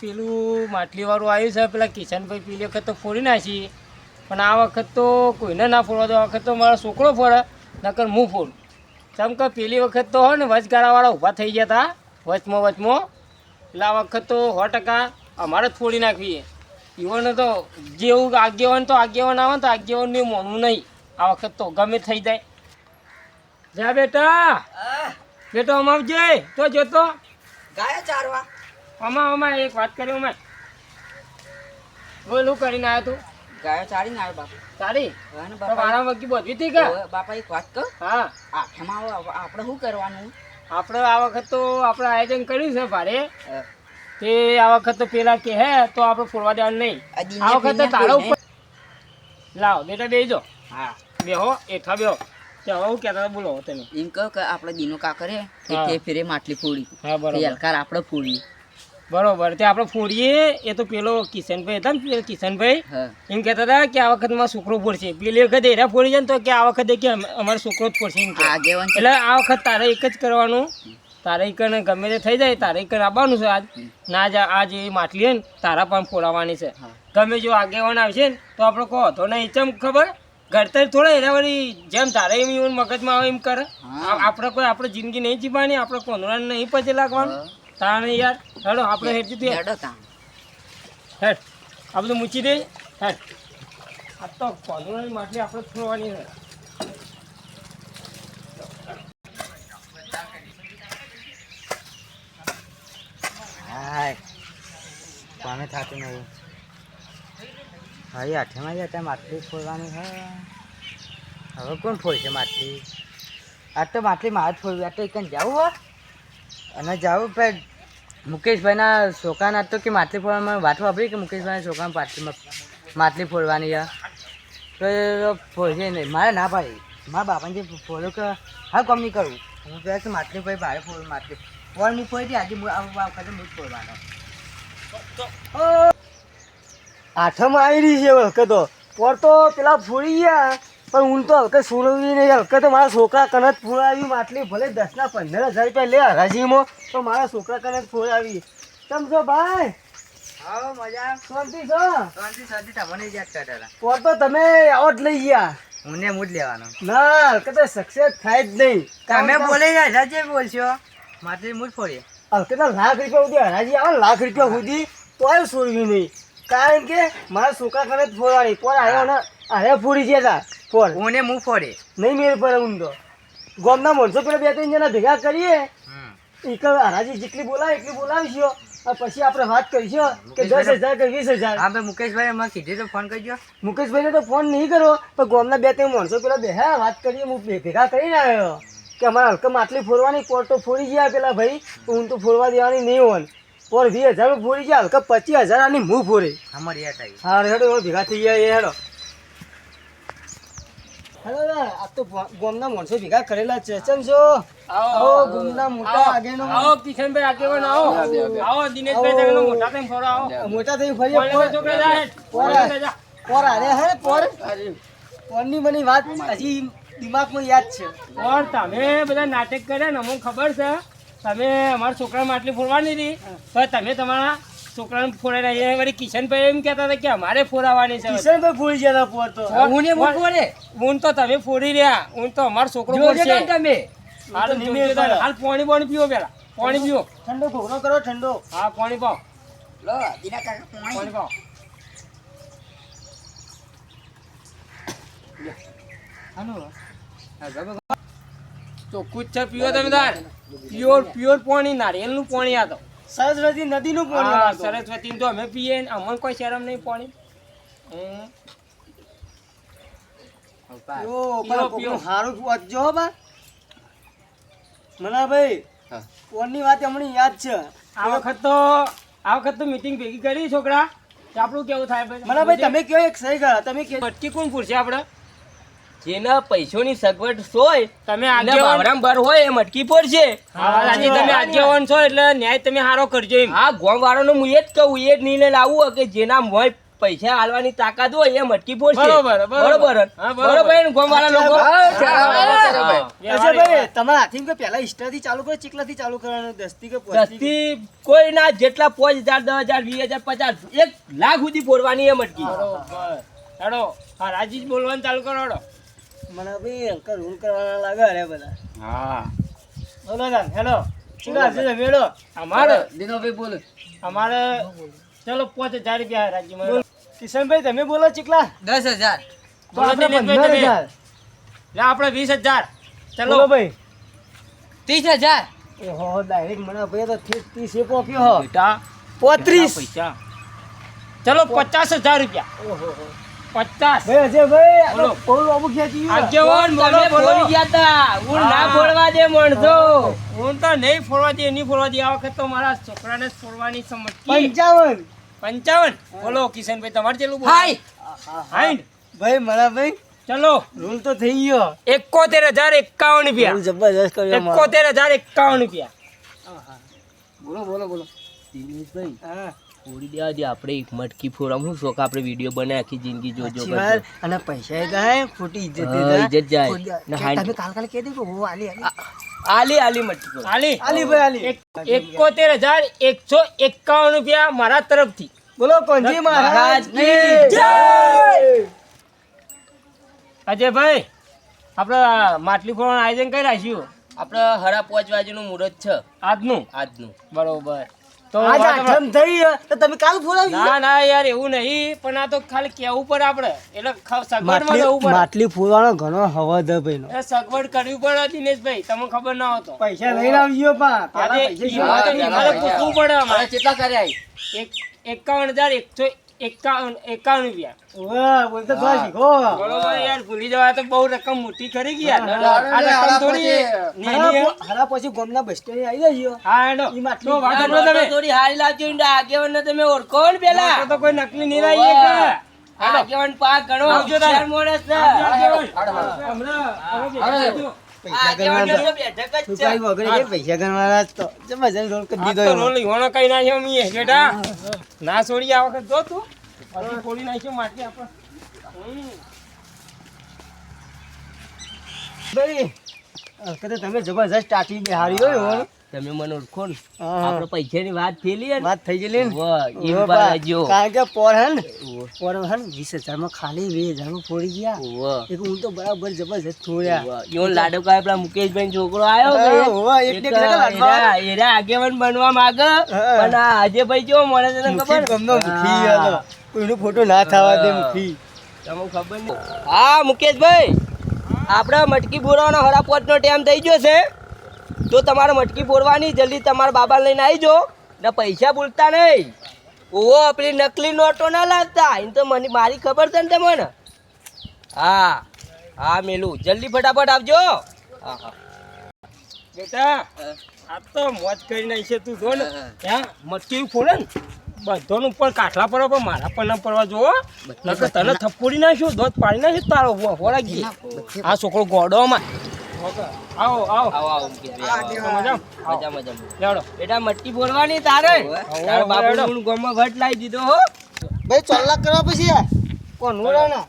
પેલું માટલી વાળું આવ્યું છે પેલા કિશનભાઈ પેલી વખત તો ફોડી નાખી પણ આ વખત તો કોઈને ના ફોડવા દો. આ વખત તો મારો છોકરો ફોડે નકર હું ફોડું. કેમ કે પેલી વખત તો હોય ને વચગાળાવાળા ઊભા થઈ ગયા હતા વચમાં એટલે આ વખત તો 100% અમારે જ ફોડી નાખવી. ઈવોને તો જેવું આગેવાન આવે ને તો આગેવાનને મોનવું નહીં. આ વખત તો ગમે થઈ જાય. જા બેટા બેટો અમાવજે તો જોતો ગાય ચારવા અમા એક વાત કરી અમે બોલું કરીને આવ્યો તું ગાય ચારી ના બાપા તારી હા ને તો બાપા મારા વગી બોધવી હતી કે બાપા એક વાત કહું હા આઠમાં આપણે શું કરવાનું આપણે આ વખત તો આપણે આયોજન કર્યું છે ભારે તે આ વખત તો પેલા કે હે તો આપણે ફોડવા દેવાનું નહીં. આ વખત તો તારા ઉપર લાવ બેટા બેસજો. હા બેહો એઠા બેહો. હવે હું કહેતા બોલો તમે એમ કહો કે આપણે દીનો કાકરે હા. તે ફેરે માટલી ફોડી હા બરોબર હલકાર આપણે ફોડીએ બરોબર તે આપણે ફોડીએ. એ તો પેલો કિશનભાઈ હતા ને પેલો કિશનભાઈ હા એમ કહેતા હતા કે આ વખત મારો છોકરો ફોડશે. પેલી વખત એરા ફોડી જાય ને તો કે આ વખતે કે અમારો છોકરો જ ફોડશે એમ કે. આગેવાન છે. એટલે આ વખત તારે એક જ કરવાનું. તારે એકને ગમે તે થઈ જાય તારે એક આવવાનું છે આજ ના જ આ જે માટલી હોય ને તારા પણ ફોડાવવાની છે. હા. ગમે જો આગેવાન આવશે ને તો આપણે કહો તો નહીં ચમ ખબર ઘડતર થોડા એના વળી જેમ તારે એમ એવું મગજમાં આવે એમ કરે. હા. આપણે કોઈ આપણે જિંદગી નહીં જીવવાની આપણે કોનરાને નહીં પછી લાગવાનું. હા. તારે યાર હેડો આપણે હેડજી તું હેડો તાં. હેડ આ બધું મૂકી દે હેડ. આ તો કોનરાની માટલી આપણે ફોડવાની છે. હાય કોમે થતું નહીં. હવે આઠમાં જતા માટલી ફોડવાની છે. હવે કોણ ફોડશે માટલી? આ તો માટલી મારે જ ફોડવી. આ તો એક જવું હોય અને જવું પણ મુકેશભાઈના છોકરાના તો કે માટલી ફોડવામાં વાત વાપરી કે મુકેશભાઈના છોકરાના માટલી ફોડવાની છે તો ફોડશે નહીં. મારે ના પાડી મારા બાપાને જે ફોડ્યો કે હા કોમ નહીં કરવું. હું કહે કે માટલી ભાઈ ભારે ફોડ માટલી ફોડ હું ફોડી આજે વખતે હું જ ફોડવાનો. આઠમાં આવી રહી છે હલકે તો પર તો પેલા ફોડી ગયા પણ હું તો હલકે છોડવી નહીં. હલકે તો મારા છોકરા કનત ફોડાવી માટલી ભલે 10,000-15,000 રૂપિયા લે હરાજીમાં તો મારા છોકરા કનત ફોડાવી. સમજો ભાઈ હા મજા શાંતિ છો શાંતિ તમને યાદ કરતા પર તો તમે આવો જ લઈ ગયા. હું જ લેવાનો. ના હલકે તો સક્સેસ થાય જ નહીં. તમે બોલે રાજા જે બોલશો માટલી હું જ ફોડીએ. હલકે તો લાખ રૂપિયા સુધી હરાજી આવે ને લાખ રૂપિયા સુધી તોય છોડવી નહીં. કારણ કે મારા છોકરા કનત ફોડવાની પર આવ્યો ને અરે ફોડી ગયા હતા ફોડ હું ફોડે નહીં મેળ પડે. હું તો ગામના માણસો પેલા 2-3 જણા ભેગા કરીએ એક હરાજી જેટલી બોલાવે એટલી બોલાવીશું અને પછી આપણે વાત કરીશું કે 10,000 કે 20,000. હા ભાઈ મુકેશભાઈ મને કીધું તો ફોન કરજો. મુકેશભાઈને તો ફોન નહીં કરો પણ ગામના 2-3 માણસો પેલા બેહા વાત કરીએ. હું ભેગા કરીને આવ્યો કે અમારે હલકે માટલી ફોડવાની પોર તો ફોડી ગયા પેલા ભાઈ હું તો ફોડવા દેવાની નહીં હોય પોર 20,000 ફોડી ગયા હલકે 25,000 આની હું ફોડે. અમારી યાદ આવી. હા હેડો ભેગા થઈ ગયા એ હેડો. હેલો આ તો ગામના માણસો ભેગા કરેલા છે. ચમ છો આવો ગામના મોટા આગેનો આવો કિશનભાઈ આગેવાન આવો આવો દિનેશભાઈ તમે મોટા થઈને ફરો આવો મોટા થઈ ફરીએ કોણ છોકરા જાય પોર અરે હે પોરની મને વાત હજી દિમાગમાં યાદ છે. ઓર તમે બધા નાટક કર્યા ને અમને ખબર છે તમે અમારા છોકરા માટલી ફોડવાની હતી તો તમે તમારા છોકરાને ફોડાઈ રહ્યા. વળી કિશનભાઈ એમ કહેતા હતા કે અમારે ફોડાવવાની છે. કિશનભાઈ ફોડી ગયા પોર તો હું તો તમે ફોડી રહ્યા હું તો અમારો છોકરો ફોડશે. તમે હાલ પાણી પીવો પેલા પાણી પીવો. ઠંડો ઘોઘરો કરો ઠંડો. હા પાણી પાવ લો દીના કાકા પાણી પોણી પાવ. ચોખ્ખું જ છે પીવો તમે તાર. પ્યોર પાણી નારિયેળનું પાણી આ તો. સરસ્વતી નદીનું હા પાણી. સરસ્વતી તો અમે પીએ ને અમને કોઈ શરમ નહીં પાણી. પીવો, પીવો. સારું વાંચજો હો બા મનાભાઈ. હા. પોરની વાત હમણાં યાદ છે. આ વખત તો મીટિંગ ભેગી કરી છોકરા તો આપણું કેવું થાય ભાઈ? મનાભાઈ તમે કયો એક સહી ગયા તમે કે મટકી કોણ પૂછશે આપણે? જેના પૈસોની સગવડ હોય તમે અને આગેવાન બાવરામ બર હોય એ મટકી પડશે. હા, આજે તમે આગેવાન છો એટલે ન્યાય તમે સારો કરજો એમ. આ ગોમ વાળાનો હું એ જ કહું એ જ નિર્ણય લાવવું કે જેના મોય પૈસા હાલવાની તાકાત હોય એ મટકી ફોડશે. બરોબર, બરોબર. બરોબર. હા, બરોબર. બરોબર ને ગોમવાળા લોકો? અજયભાઈ તમારા હાથીમાં કે પહેલા ઇસ્ટાથી ચાલુ કરો ચીકલાથી ચાલુ કરવાનું 10 થી કે 5 થી દસથી કોઈ ના જેટલા 5,000 10,000 20,000 50 1 લાખ સુધી ફોડવાની એ મટકી. બરોબર. હેડો હા રાજી જ બોલવાનું ચાલુ કરો હેડો. મને ભાઈ હલકા રૂલ કરવાના લાગે અરે બધા હા બોલો તાન હેડો ચીલા છે વેડો મારે દિનોભાઈ બોલો. અમારે ચલો 5,000 રૂપિયા રાજ્યમાં બોલ. કિશનભાઈ તમે બોલો ચીકલા 10,000. તો આપણે 15,000 લે આપણે 20,000 બોલો ચલો ભાઈ 30,000. એ હો ડાયરેક્ટ મને ભાઈ તો 30 પોક્યો હો બેટા 35 પૈસા ચલો 50,000 રૂપિયા ઓહો 50 ભાઈ અજયભાઈ આ બોલો. તો બહુ લોબુ ખેંચી ગયું. આગેવાન બોલો તમે બોલો ફોડી ગયા તા. હું ના હા. ફોડવા દે માણસો. હું તો નહીં ફોડવા દે નહીં ફોડવા દે આ વખત તો મારા છોકરાને જ ફોડવાની સમજકી 55 55 બોલો કિશનભાઈ તમારે કેટલું બોલો હાય. હાઈટ ભાઈ મારા ભાઈ ચલો રૂલ તો થઈ ગયો 71,051 રૂપિયા રૂલ જબરજસ્ત કર્યો મારો. 71,051 રૂપિયા બોલો બોલો બોલો. દિનેશભાઈ હા ફોડી દેવા દે. આપણે એક મટકી ફોડવા હું શોખ આપણે વિડીયો બનાવી આખી જિંદગી જોજો સાચી વાત. અને પૈસા જાય ખોટી ઇજ્જત હા, ઇજ્જત જાય. ખોટી- ને કે હાંડી. તમે કાલ કહી દો કે હું આલી આલી આલી મટકી ફોડ. આલી આલી ભાઈ આલી 71,151 રૂપિયા મારા તરફથી બોલો કોંજી મહારાજ કી જય. અજયભાઈ આપણે માટલી ફોડવાનું આયોજન કઈ રાખ્યું આપણે 5:30 વાગ્યાનું મુહૂર્ત છે આજનું આજનું. બરોબર તો આજ વાત આપણે- આઠમ થઈ તો તમે કાલ ફોડાવી ના ના યાર એવું નહીં પણ આ તો ખાલી કેવું પડે આપણે એટલે સગવડમાં જવું પડે માટલી ફોડવાનો ઘણો હવા દ ભાઈ એ સગવડ કરવી પડે દિનેશભાઈ તમને ખબર ના હતો પૈસા લઈને આવજો પા આજે ઈમાં તો ઈમારે પૂછવું પડે હવે અમારે કેટલા કર્યા? 51,151 રૂપિયા વાહ બોલતો તો શીખો બરોબર યાર ભૂલી જવાય તો બહુ રકમ મોટી ખરી ગઈ યાર હા, આ રકમ થોડી નાની હે. હરા પછી ગોમના બસ સ્ટેન્ડ આવી જજો હા હેડો ઈ માટલી તો વાત આ સાંભળો નોટો તમે થોડી હારી લાવજો. ઈંડા આગેવાનને તમે ઓળખો ને પેલા. તો કોઈ નકલી નહીં લાવીએ કે આગેવાન પાક ઘણો આવજો તારે. હોશિયાર માણસ છે. પૈસા આગેવાનને ગણવાના તો બેઠક જ તું છે. કાંઈ વગર એ પૈસા ગણવાના જ તો જબરજસ્ત રોલ કરી દીધો એમાં. કઈ નાખ્યો મીએ બેટા ના છોડી આ વખત જો તું પછી ફોડી નાખ્યો માટલી આપણે ભાઈ કદાચ તમે જબરજસ્ત ટાટી બેહારી હોય હો. તમે મને ઓળખો ને. હા. આપણે પૈસાની વાત થયેલી હે ને. વાત થઈ ગયેલી ને વાહ, એ ઓહો બા બા. જો. કારણ કે પોર હે ને પોર હે ને 20,000 માં ખાલી 2,000 માં ફોડી ગયા વાહ, એક હું તો બરાબર જબરજસ્ત થોડ્યા વાહ. ઈવન લાડુકા પેલા મુકેશભાઈ છોકરો આવ્યો હા, કે હોવા, એક ને એક જગ્યા લાડવા. એરા આગેવાન બનવા માંગે પણ આ અજયભાઈ જો મને તને મુખી ખબર ગમનો મુખી હતો. કોઈનો ફોટો ના થવા દે મુખી તમને ખબર નહીં. હા મુકેશભાઈ આપણે મટકી બોરવાનો 5:30 નો ટાઈમ થઈ ગયો છે તો તમારે મટકી બોરવાની જલ્દી તમારા બાબા લઈને આવી જો ને પૈસા ભૂલતા નહીં. ઓહો પેલી નકલી નોટો ના લાગતા એમ તો મને મારી ખબર છે ને તમને. હા હા મેલું જલ્દી ફટાફટ આવજો. હા હા બેટા આ તો મોજ કરી નાખી છે તું જો ને ત્યાં મટકી ફોડે ને બધોનું ઉપર કાઠલા પર પણ મારા પર ના પડવા જોવો નકર તને થપ્પોડી નાખ્યો દોત પાડી નાખ્યો તારો હોરા ગઈ આ છોકરો ગોડોમાં આવો આવો આવો આવો મુકેશભાઈ આવો. મજા મજા મજા લેવડો બેટા મટકી બોરવાની તારે તાર બાપુ ગોમાં ભટ લાવી દીધો હો. ભાઈ ચોલ્લા કરવા પછી કોણ ના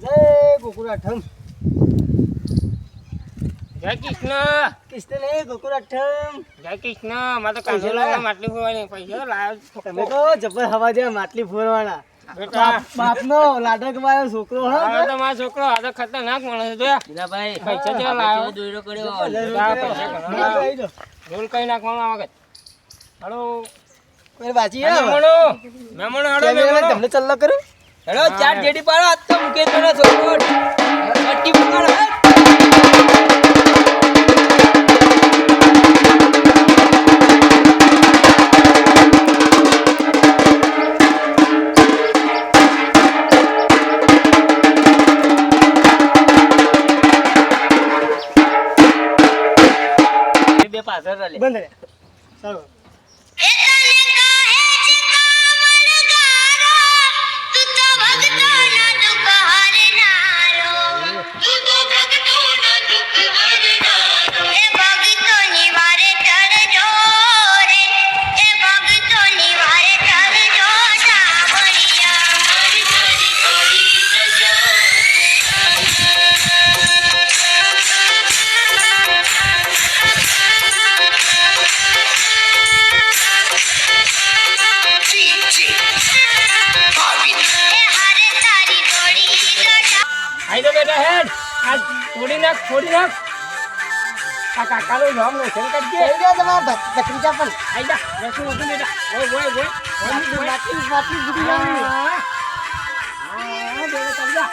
જય ગોકુળા ઠમ જય કૃષ્ણ કિસ્તે ને ગોકુળા ઠમ જય કૃષ્ણ મારે તો કાંધો લાવવા માટલી ફોડવાની પૈસા લાવ્યો તમે તો જબર હવા દે માટલી ફોડવાના બેટા બાપનો લાડક વાળો છોકરો હવે હા તો મારો છોકરો આ તો ખતરનાક માણસ છે જોયા દીનાભાઈ પૈસા કેવા લાવ્યો? દોયડો કર્યો રોલ કઈ નાખવાનો આ વખત હાલો કોઈ બાજી મહેમાનો મહેમાનો હાલો મહેમાનો તમને ચલ્લા કરું હેલો ચાર જેડી પાડો આજ તો મુકેશભાઈનો છોકરો મટકી બોરવાનો હે. બે પાછળ લે. બંધ રે ચાલો આઈ તો બેટા હેડ આ છોડી નાખ આ કાકાનું નામ રોશન કરજે ભત્રીજા પણ આઈ જા રસું હતું બેટા ઓય માટલી જીતી જવાની. હા બેટા ચાલ જા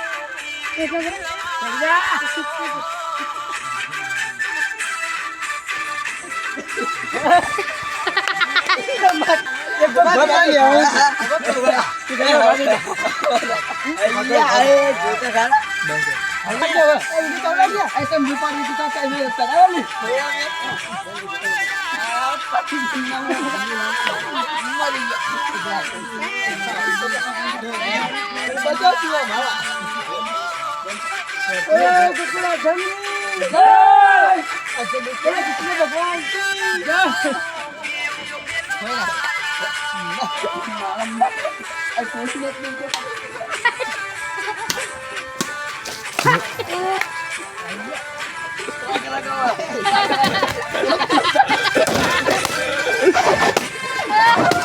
Ah!